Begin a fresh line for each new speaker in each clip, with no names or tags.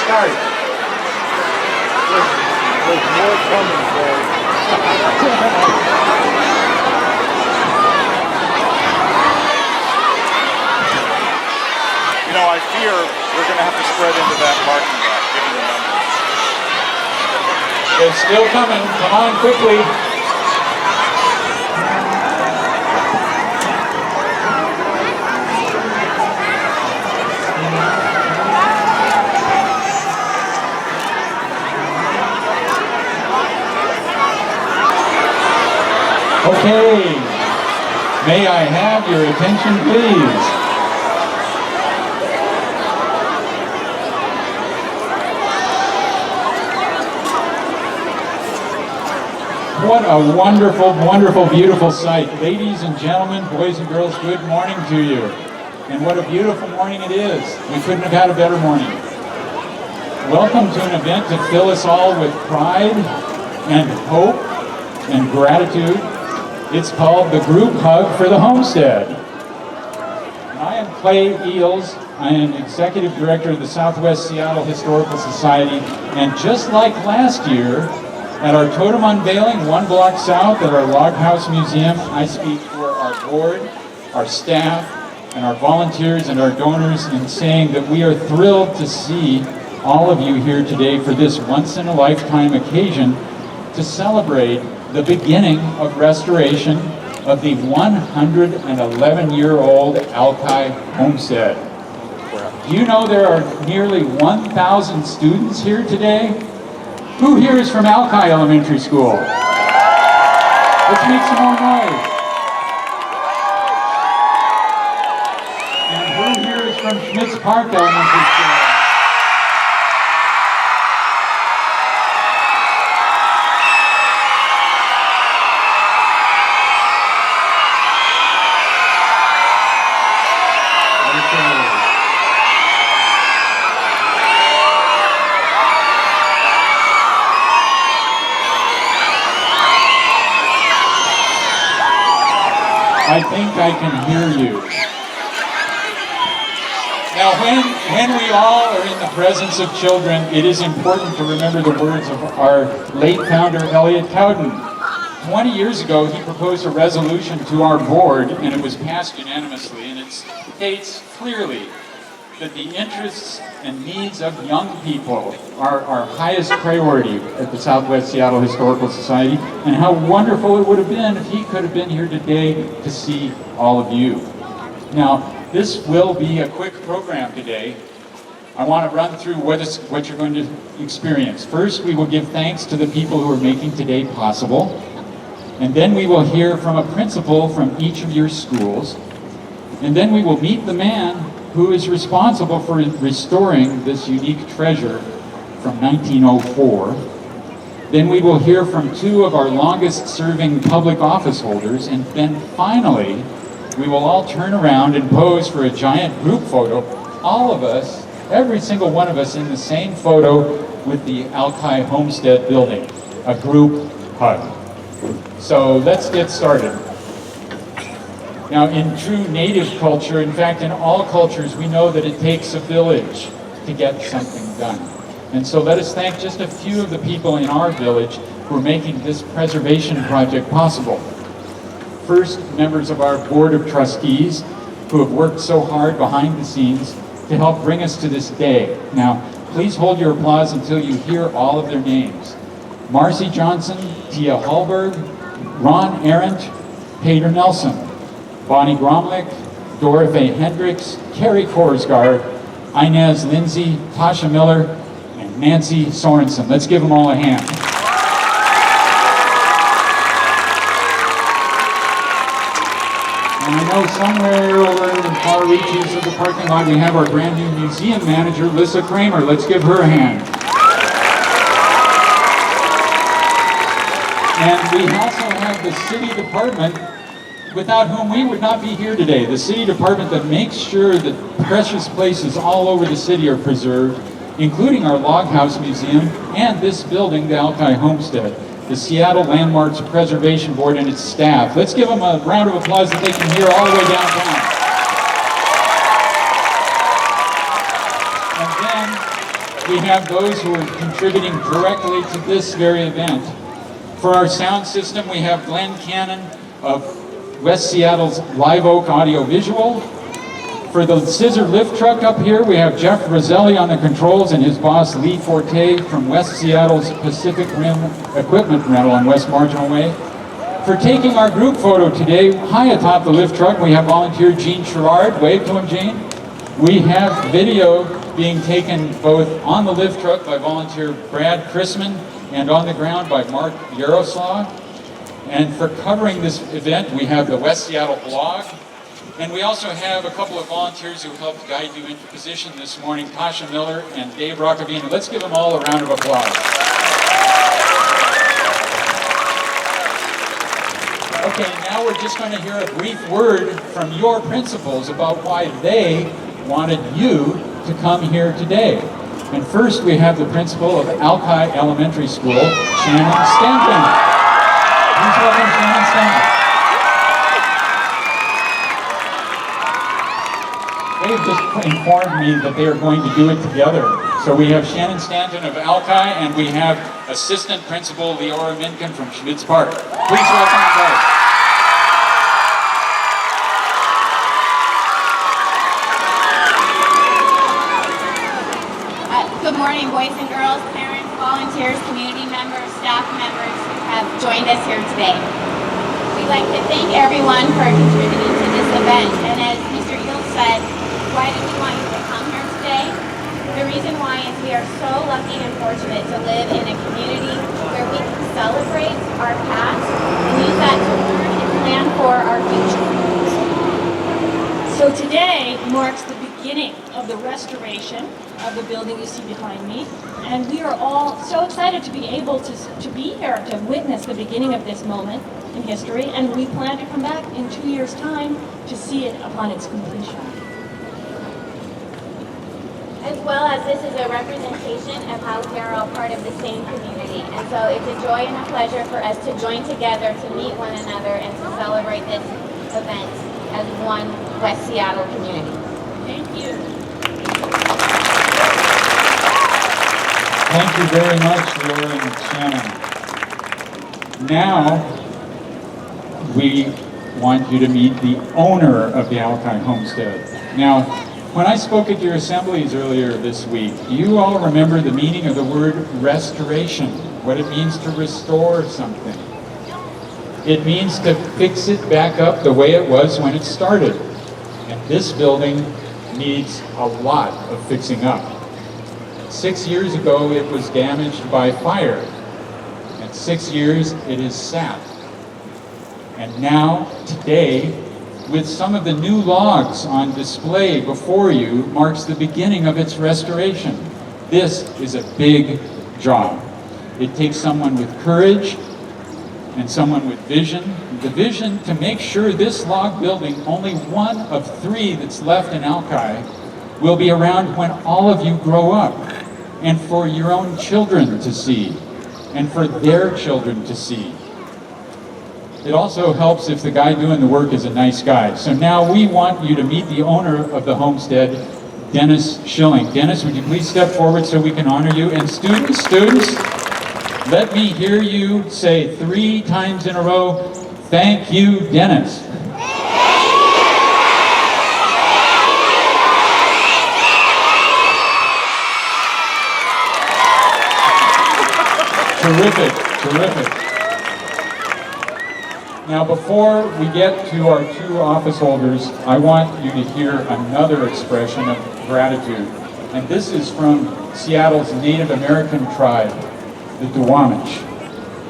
start. There's more coming, Kerry. You know, I fear we're going to have to spread into that parking lot, given the numbers.
It's still coming. Come on, quickly. Okay, may I have your attention, please? What a wonderful, wonderful, beautiful sight. Ladies and gentlemen, boys and girls, good morning to you. And what a beautiful morning it is. We couldn't have had a better morning. Welcome to an event to fill us all with pride and hope and gratitude. It's called the Group Hug for the Homestead. And I am Clay Eels. I am Executive Director of the Southwest Seattle Historical Society. And just like last year, at our totem unveiling, 1 block south at our Log House Museum, I speak for our board, our staff, and our volunteers and our donors in saying that we are thrilled to see all of you here today for this once-in-a-lifetime occasion to celebrate the beginning of restoration of the 111-year-old Alki Homestead. Do you know there are nearly 1,000 students here today? Who here is from Alki Elementary School? Let's make some more noise. And who here is from Schmitz Park Elementary School? I think I can hear you. Now, when we all are in the presence of children, it is important to remember the words of our late founder, Elliott Cowden. 20 years ago, he proposed a resolution to our board, and it was passed unanimously, and it states clearly that the interests and needs of young people are our highest priority at the Southwest Seattle Historical Society, and how wonderful it would have been if he could have been here today to see all of you. Now, this will be a quick program today. I want to run through what you're going to experience. First, we will give thanks to the people who are making today possible, and then we will hear from a principal from each of your schools, and then we will meet the man who is responsible for restoring this unique treasure from 1904. Then we will hear from 2 of our longest serving public office holders, and then finally, we will all turn around and pose for a giant group photo, all of us, every single one of us in the same photo with the Alki Homestead building, a group hug. So let's get started. Now, in true native culture, in fact, in all cultures, we know that it takes a village to get something done. And so let us thank just a few of the people in our village who are making this preservation project possible. First, members of our Board of Trustees who have worked so hard behind the scenes to help bring us to this day. Now, please hold your applause until you hear all of their names. Marcy Johnsen, Hallberg, Arant, Peder Nelson, Bonnie Gromlich, Dora-Faye Hendricks, Kerry Korsgaard, Inez Lindsey, Tasha Miller, and Nancy Sorensen. Let's give them all a hand. And I know somewhere over in the far reaches of the parking lot we have our brand new museum manager, Lissa Kramer. Let's give her a hand. And we also have the city department, without whom we would not be here today. The city department that makes sure that precious places all over the city are preserved, including our Log House Museum and this building, the Alki Homestead, the Seattle Landmarks Preservation Board and its staff. Let's give them a round of applause that they can hear all the way downtown. And then we have those who are contributing directly to this very event. For our sound system, we have Glenn Cannon of West Seattle's Live Oak Audiovisual. For the scissor lift truck up here, we have Jeff Roselli on the controls and his boss Lee Forte from West Seattle's Pacific Rim Equipment Rental on West Marginal Way. For taking our group photo today, high atop the lift truck, we have volunteer Gene Sherrard. Wave to him, Gene. We have video being taken both on the lift truck by volunteer Brad Chrisman and on the ground by Mark Yaroslav. And for covering this event, we have the West Seattle blog. And we also have a couple of volunteers who helped guide you into position this morning, Tasha Miller and Dave Roccavino. Let's give them all a round of applause. Okay, now we're just going to hear a brief word from your principals about why they wanted you to come here today. And first we have the principal of Alki Elementary School, Shannon Stanton. Please welcome Shannon Stanton. They've just informed me that they are going to do it together. So we have Shannon Stanton of Alki, and we have Assistant Principal Leora Minkin from Schmitz Park. Please welcome them both.
Good morning, boys and girls, parents, volunteers, community members, staff members who have joined us here today. We'd like to thank everyone for contributing to this event, and as Mr. Eel said, why did we want you to come here today? The reason why is we are so lucky and fortunate to live in a community where we can celebrate our past and use that to learn and plan for our future.
So today marks the beginning of the restoration of the building you see behind me, and we are all so excited to be able to be here to witness the beginning of this moment in history, and we plan to come back in 2 years' time to see it upon its completion.
As well as this is a representation of how we are all part of the same community. And so it's a joy and a pleasure for us to join together to meet one another and to celebrate this event as one West Seattle community.
Thank you.
Thank you very much, Laura and Shannon. Now, we want you to meet the owner of the Alki Homestead. Now, when I spoke at your assemblies earlier this week, do you all remember the meaning of the word restoration? What it means to restore something? It means to fix it back up the way it was when it started. And this building needs a lot of fixing up. 6 years ago, it was damaged by fire. And 6 years, it is sat. And now, today, with some of the new logs on display before you, marks the beginning of its restoration. This is a big job. It takes someone with courage and someone with vision. The vision to make sure this log building, only one of 3 that's left in Alki, will be around when all of you grow up, and for your own children to see, and for their children to see. It also helps if the guy doing the work is a nice guy. So now we want you to meet the owner of the homestead, Dennis Schilling. Dennis, would you please step forward so we can honor you? And students, let me hear you say 3 times in a row, thank you, Dennis. Terrific. Now, before we get to our 2 office holders, I want you to hear another expression of gratitude. And this is from Seattle's Native American tribe, the Duwamish.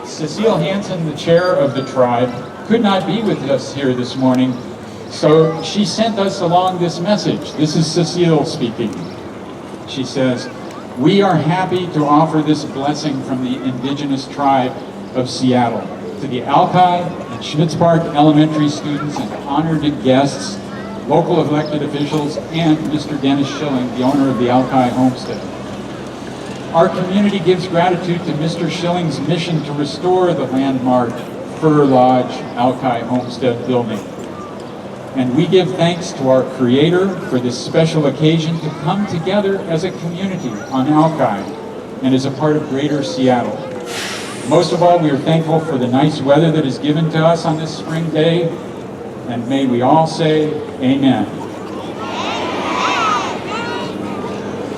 Cecile Hansen, the chair of the tribe, could not be with us here this morning, so she sent us along this message. This is Cecile speaking. She says, "We are happy to offer this blessing from the indigenous tribe of Seattle to the Alki and Schmitz Park elementary students and honored guests, local elected officials, and Mr. Dennis Schilling, the owner of the Alki Homestead. Our community gives gratitude to Mr. Schilling's mission to restore the landmark Fir Lodge Alki Homestead building. And we give thanks to our Creator for this special occasion to come together as a community on Alki and as a part of Greater Seattle. Most of all, we are thankful for the nice weather that is given to us on this spring day, and may we all say amen.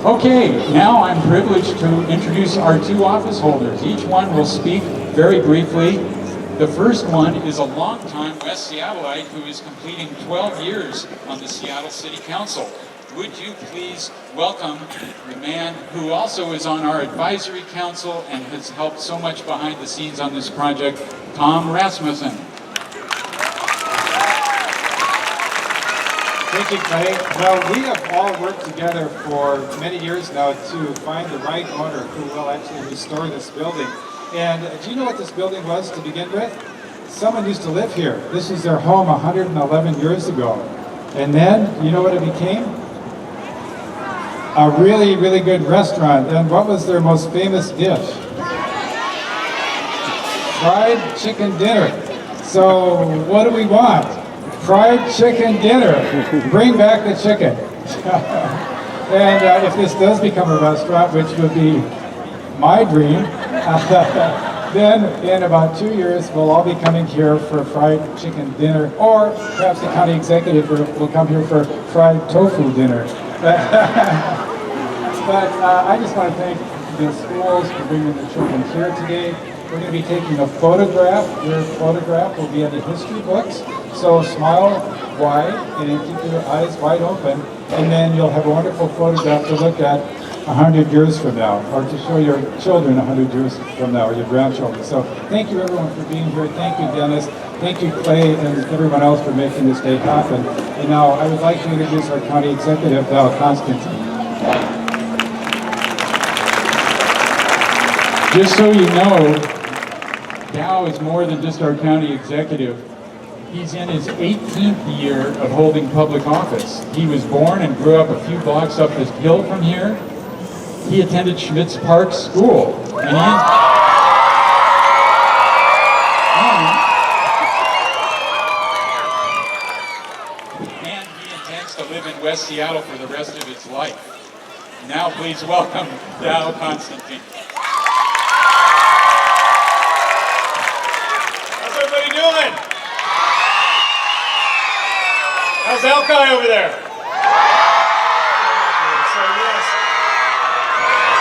Okay, now I'm privileged to introduce our two office holders. Each one will speak very briefly. The first one is a longtime West Seattleite who is completing 12 years on the Seattle City Council. Would you please welcome the man who also is on our advisory council and has helped so much behind the scenes on this project, Tom Rasmussen.
Thank you, Clay. Well, we have all worked together for many years now to find the right owner who will actually restore this building. And do you know what this building was to begin with? Someone used to live here. This was their home 111 years ago. And then, you know what it became? A really, really good restaurant. And what was their most famous dish? Fried chicken dinner. So what do we want? Fried chicken dinner. Bring back the chicken. And if this does become a restaurant, which would be my dream, then in about 2 years, we'll all be coming here for fried chicken dinner, or perhaps the county executive will come here for fried tofu dinner. But I just want to thank the schools for bringing the children here today. We're going to be taking a photograph. Your photograph will be in the history books. So smile wide and keep your eyes wide open, and then you'll have a wonderful photograph to look at 100 years from now, or to show your children 100 years from now, or your grandchildren. So thank you everyone for being here. Thank you, Dennis. Thank you, Clay, and everyone else for making this day happen. And now I would like to introduce our county executive, Val Constantine.
Just so you know, Dow is more than just our county executive. He's in his 18th year of holding public office. He was born and grew up a few blocks up this hill from here. He attended Schmitz Park School. And he intends to live in West Seattle for the rest of his life. Now please welcome Dow Constantine.
How's everybody doing? How's Alki over there? So yes,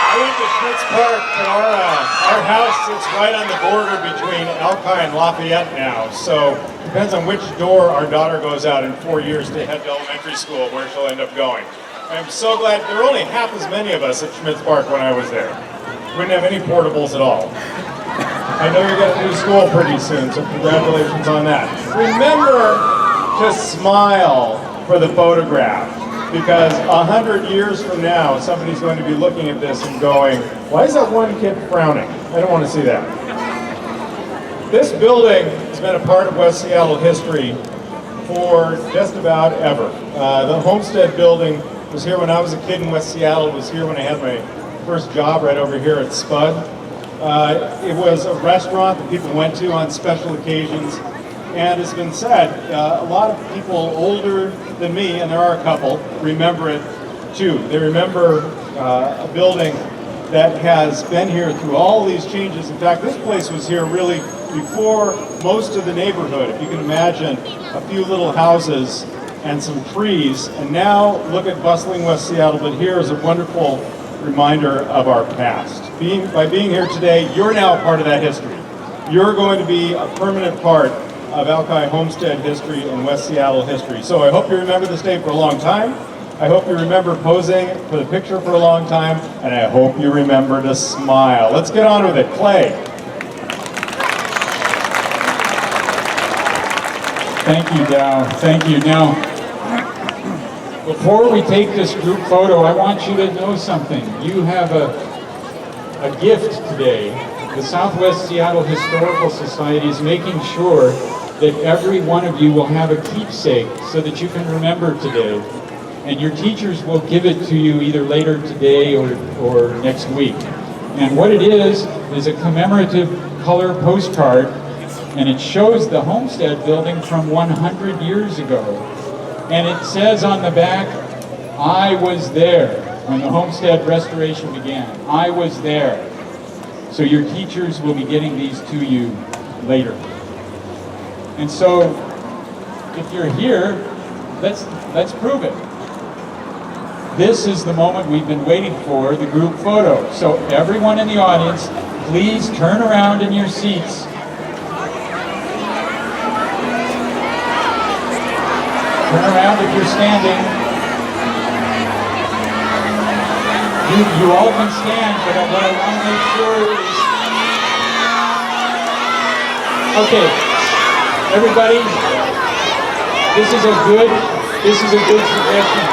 I went to Schmitz Park, and our house sits right on the border between Alki and Lafayette now. So it depends on which door our daughter goes out in 4 years to head to elementary school, where she'll end up going. I'm so glad there were only half as many of us at Schmitz Park when I was there. We didn't have any portables at all. I know you're going to do school pretty soon, so congratulations on that. Remember to smile for the photograph, because 100 years from now, somebody's going to be looking at this and going, why is that one kid frowning? I don't want to see that. This building has been a part of West Seattle history for just about ever. The Homestead building was here when I was a kid in West Seattle. It was here when I had my first job right over here at Spud. It was a restaurant that people went to on special occasions. And it's been said, a lot of people older than me, and there are a couple, remember it too. They remember a building that has been here through all these changes. In fact, this place was here really before most of the neighborhood. If you can imagine a few little houses and some trees. And now look at bustling West Seattle, but here is a wonderful reminder of our past. By being here today, you're now a part of that history. You're going to be a permanent part of Alki Homestead history and West Seattle history. So I hope you remember this day for a long time. I hope you remember posing for the picture for a long time, and I hope you remember to smile. Let's get on with it. Clay.
Thank you, Dow. Thank you. Now, before we take this group photo, I want you to know something. You have a gift today. The Southwest Seattle Historical Society is making sure that every one of you will have a keepsake so that you can remember today. And your teachers will give it to you either later today or next week. And what it is a commemorative color postcard, and it shows the Homestead building from 100 years ago. And it says on the back, I was there when the homestead restoration began. I was there. So your teachers will be getting these to you later. And so, if you're here, let's prove it. This is the moment we've been waiting for, the group photo. So everyone in the audience, please turn around in your seats. Turn around if you're standing. You all can stand, but what I want to make sure is... Okay, everybody, this is a good suggestion.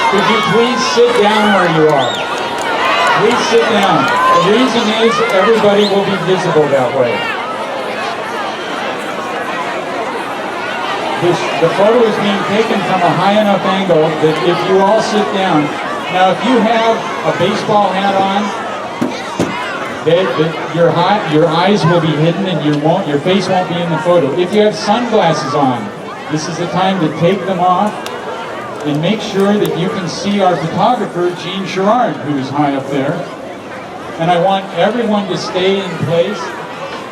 Could you please sit down where you are? Please sit down. The reason is everybody will be visible that way. The photo is being taken from a high enough angle that if you all sit down, now if you have a baseball hat on, your eyes will be hidden and your face won't be in the photo. If you have sunglasses on, this is the time to take them off and make sure that you can see our photographer, Jean Sherrard, who is high up there. And I want everyone to stay in place.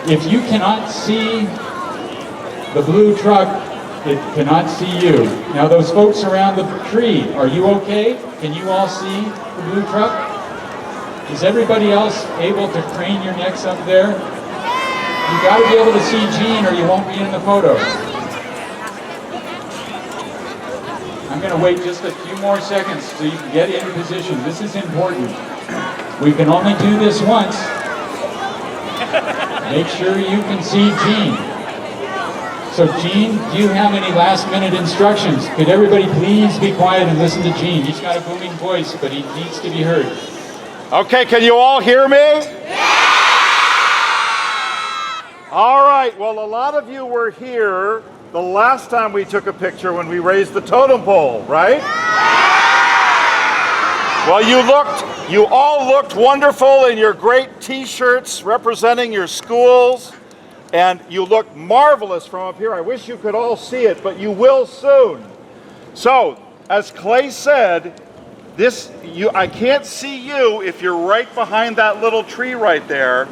If you cannot see the blue truck, it cannot see you. Now those folks around the tree, are you okay? Can you all see the blue truck? Is everybody else able to crane your necks up there? You got to be able to see Jean or you won't be in the photo. I'm going to wait just a few more seconds so you can get in position. This is important. We can only do this once. Make sure you can see Jean. So Jean, do you have any last minute instructions? Could everybody please be quiet and listen to Jean? He's got a booming voice, but he needs to be heard.
Okay, can you all hear me? Yeah! All right, well, a lot of you were here the last time we took a picture when we raised the totem pole, right? Well, you all looked wonderful in your great t-shirts representing your schools, and you look marvelous from up here. I wish you could all see it, but you will soon. So, as Clay said, I can't see you if you're right behind that little tree right there.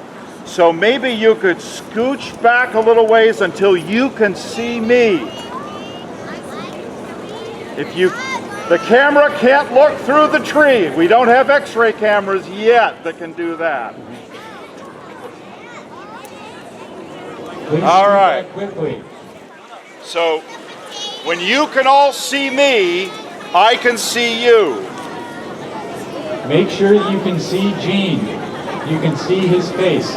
So maybe you could scooch back a little ways until you can see me. The camera can't look through the tree. We don't have x-ray cameras yet that can do that.
Please
all right.
Quickly.
So when you can all see me, I can see you.
Make sure you can see Jean. You can see his face.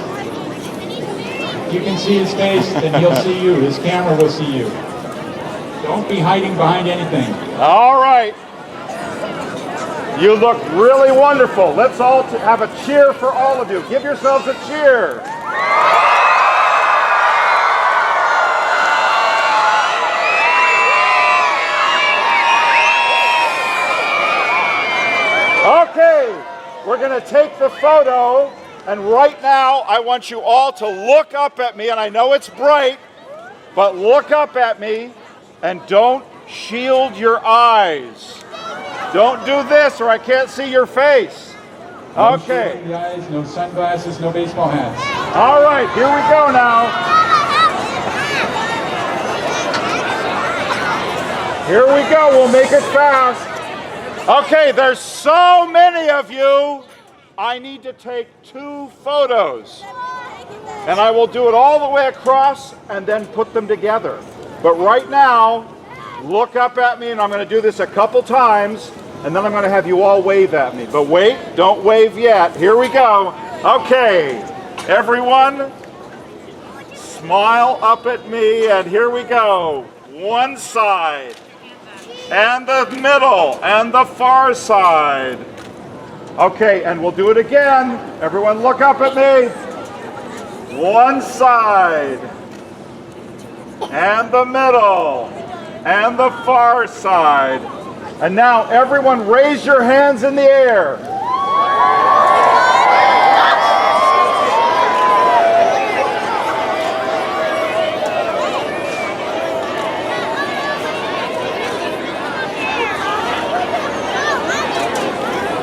If you can see his face, then he'll see you. His camera will see you. Don't be hiding behind anything.
All right. You look really wonderful. Let's all have a cheer for all of you. Give yourselves a cheer. Okay, we're going to take the photo, and right now I want you all to look up at me, and I know it's bright, but look up at me and don't shield your eyes. Don't do this or I can't see your face. Okay.
No eyes, no sunglasses, no baseball hats.
All right, here we go now. Here we go, we'll make it fast. Okay, there's so many of you. I need to take 2 photos. And I will do it all the way across and then put them together. But right now, look up at me, and I'm going to do this a couple times, and then I'm going to have you all wave at me. But wait, don't wave yet. Here we go. Okay, everyone, smile up at me, and here we go. One side. And the middle, and the far side. Okay, and we'll do it again. Everyone look up at me. One side, and the middle, and the far side. And now everyone raise your hands in the air.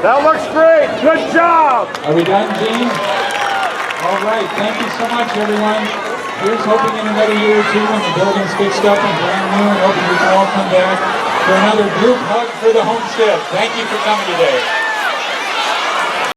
That looks great. Good job.
Are we done, Gene? All right, thank you so much, everyone. Here's hoping in another year or two when the building's fixed up and brand new, and hoping we can all come back for another group hug for the homestead. Thank you for coming today.